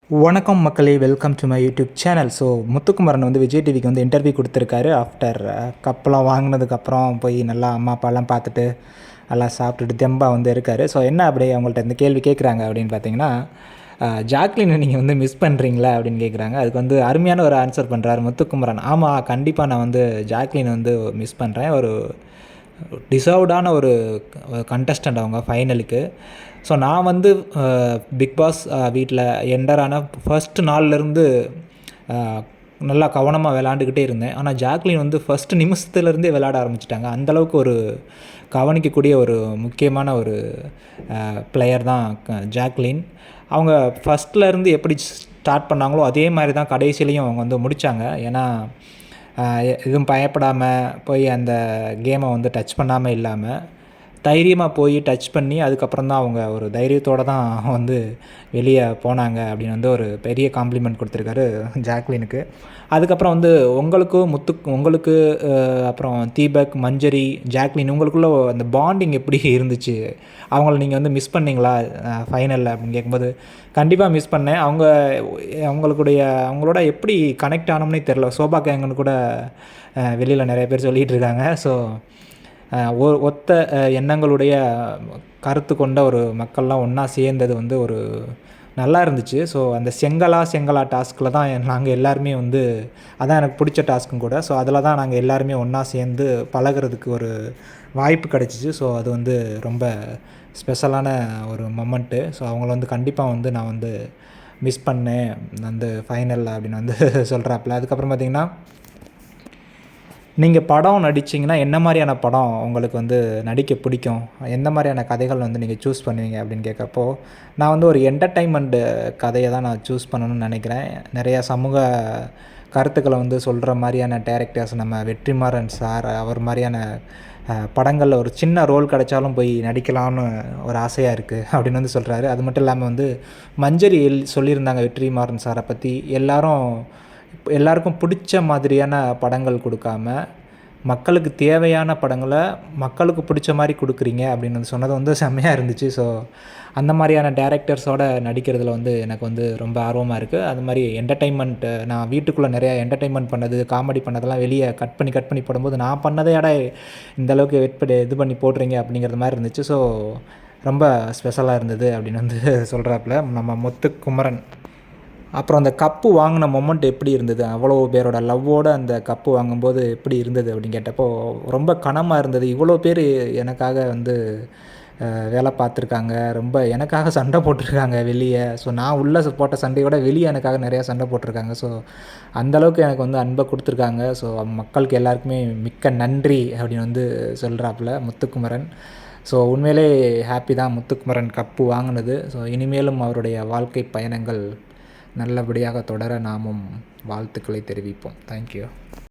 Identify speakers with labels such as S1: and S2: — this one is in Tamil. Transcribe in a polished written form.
S1: வணக்கம் மக்களே, welcome to my YouTube channel. So Muthukumaran வந்து விஜய் டிவிக்கு வந்து இன்டர்வியூ கொடுத்துருக்காரு. ஆஃப்டர் கப்பெலாம் வாங்கினதுக்கப்புறம் போய் நல்லா அம்மா அப்பாலாம் பார்த்துட்டு நல்லா சாப்பிட்டுட்டு தெம்பாக வந்து இருக்கார். ஸோ என்ன அப்படியே அவங்கள்ட்ட இந்த கேள்வி கேட்குறாங்க அப்படின்னு பார்த்தீங்கன்னா, ஜாக்லினை நீங்கள் வந்து மிஸ் பண்ணுறீங்களா அப்படின்னு கேட்குறாங்க. அதுக்கு வந்து அருமையான ஒரு ஆன்சர் பண்ணுறாரு முத்துக்குமரன். ஆமாம், கண்டிப்பாக நான் வந்து ஜாக்லினை வந்து மிஸ் பண்ணுறேன். ஒரு டிசர்வ்டான ஒரு கண்டஸ்டண்ட் அவங்க ஃபைனலுக்கு. ஸோ நான் வந்து பிக் பாஸ் வீட்டில் என்டரான ஃபர்ஸ்ட் நாள்லேருந்து நல்லா கவனமாக விளாண்டுக்கிட்டே இருந்தேன். ஆனால் ஜாக்லின் வந்து ஃபஸ்ட்டு நிமிஷத்துலேருந்தே விளையாட ஆரம்பிச்சிட்டாங்க. அந்தளவுக்கு ஒரு கவனிக்கக்கூடிய ஒரு முக்கியமான ஒரு பிளேயர் தான் ஜாக்லின். அவங்க ஃபஸ்ட்லேருந்து எப்படி ஸ்டார்ட் பண்ணாங்களோ அதே மாதிரி தான் கடைசியிலையும் அவங்க வந்து முடித்தாங்க. ஏன்னா எதுவும் பயப்படாமல் போய் அந்த கேமை வந்து டச் பண்ணாமல் இல்லாமல் தைரியமாக போய் டச் பண்ணி அதுக்கப்புறம் தான் அவங்க ஒரு தைரியத்தோடு தான் வந்து வெளியே போனாங்க அப்படின்னு வந்து ஒரு பெரிய காம்ப்ளிமெண்ட் கொடுத்துருக்காரு ஜாக்லினுக்கு. அதுக்கப்புறம் வந்து உங்களுக்கு அப்புறம் தீபக், மஞ்சரி, ஜாக்லின் உங்களுக்குள்ள அந்த பாண்டிங் எப்படி இருந்துச்சு? அவங்கள நீங்கள் வந்து மிஸ் பண்ணிங்களா ஃபைனலில் அப்படின்னு கேட்கும்போது, கண்டிப்பாக மிஸ் பண்ணேன். அவங்களோட எப்படி கனெக்ட் ஆனோம்னே தெரில. சோபா கேங்கன்னு கூட வெளியில் நிறைய பேர் சொல்லிகிட்டு இருக்காங்க. ஸோ ஒத்த எண்ணங்களுடைய கருத்து கொண்ட ஒரு மக்கள்லாம் ஒன்றா சேர்ந்தது வந்து ஒரு நல்லா இருந்துச்சு. ஸோ அந்த செங்கலா டாஸ்கில் தான் நாங்கள் எல்லாருமே வந்து அதான் எனக்கு பிடிச்ச டாஸ்க்கும் கூட. ஸோ அதில் தான் நாங்கள் எல்லாருமே ஒன்றா சேர்ந்து பழகிறதுக்கு ஒரு வாய்ப்பு கிடச்சிச்சு. ஸோ அது வந்து ரொம்ப ஸ்பெஷலான ஒரு மொமெண்ட்டு. ஸோ அவங்கள வந்து கண்டிப்பாக வந்து நான் வந்து மிஸ் பண்ணேன் அந்த ஃபைனலில் அப்படின்னு வந்து சொல்கிறாப்புல. அதுக்கப்புறம் பார்த்திங்கன்னா, நீங்கள் படம் நடிச்சிங்கன்னா என்ன மாதிரியான படம் உங்களுக்கு வந்து நடிக்க பிடிக்கும்? எந்த மாதிரியான கதைகள் வந்து நீங்கள் சூஸ் பண்ணுவீங்க அப்படின்னு கேட்குறப்போ, நான் வந்து ஒரு என்டர்டெயின்மெண்ட்டு கதையை தான் நான் சூஸ் பண்ணணும்னு நினைக்கிறேன். நிறையா சமூக கருத்துக்களை வந்து சொல்கிற மாதிரியான டேரக்டர்ஸ் நம்ம வெற்றிமாறன் சார் அவர் மாதிரியான படங்களில் ஒரு சின்ன ரோல் கிடைச்சாலும் போய் நடிக்கலாம்னு ஒரு ஆசையாக இருக்குது அப்படின்னு வந்து சொல்கிறாரு. அது மட்டும் இல்லாமல் வந்து மஞ்சரி சொல்லியிருந்தாங்க வெற்றிமாறன் சாரை பற்றி, எல்லாருக்கும் பிடிச்ச மாதிரியான படங்கள் கொடுக்காம மக்களுக்கு தேவையான படங்களை மக்களுக்கு பிடிச்ச மாதிரி கொடுக்குறீங்க அப்படின்னு வந்து சொன்னது வந்து செம்மையாக இருந்துச்சு. ஸோ அந்த மாதிரியான டேரக்டர்ஸோடு நடிக்கிறதுல வந்து எனக்கு வந்து ரொம்ப ஆர்வமாக இருக்குது. அது மாதிரி என்டர்டெயின்மெண்ட்டு நான் வீட்டுக்குள்ளே நிறையா என்டர்டெயின்மெண்ட் பண்ணது, காமெடி பண்ணதெல்லாம் வெளியே கட் பண்ணி போடும்போது நான் பண்ணதே இந்தளவுக்கு இது பண்ணி போடுறீங்க அப்படிங்கிறது மாதிரி இருந்துச்சு. ஸோ ரொம்ப ஸ்பெஷலாக இருந்தது அப்படின்னு வந்து சொல்கிறாப்புல நம்ம முத்துக்குமரன். அப்புறம் அந்த கப்பு வாங்கின மொமெண்ட் எப்படி இருந்தது? அவ்வளோ பேரோட லவ்வோடு அந்த கப்பு வாங்கும்போது எப்படி இருந்தது அப்படின்னு கேட்டப்போ, ரொம்ப கனமாக இருந்தது. இவ்வளோ பேர் எனக்காக வந்து வேலை பார்த்துருக்காங்க, ரொம்ப எனக்காக சண்டை போட்டிருக்காங்க வெளியே. ஸோ நான் உள்ளே போட்ட சண்டையோட வெளியே எனக்காக நிறையா சண்டை போட்டிருக்காங்க. ஸோ அந்தளவுக்கு எனக்கு வந்து அன்பை கொடுத்துருக்காங்க. ஸோ மக்களுக்கு எல்லாருக்குமே மிக்க நன்றி அப்படின்னு வந்து சொல்கிறாப்புல முத்துக்குமரன். ஸோ உண்மையிலே ஹாப்பி தான் முத்துக்குமரன் கப்பு வாங்கினது. ஸோ இனிமேலும் அவருடைய வாழ்க்கை பயணங்கள் நல்லபடியாக தொடர நாமும் வாழ்த்துக்களை தெரிவிப்போம். தேங்க்யூ.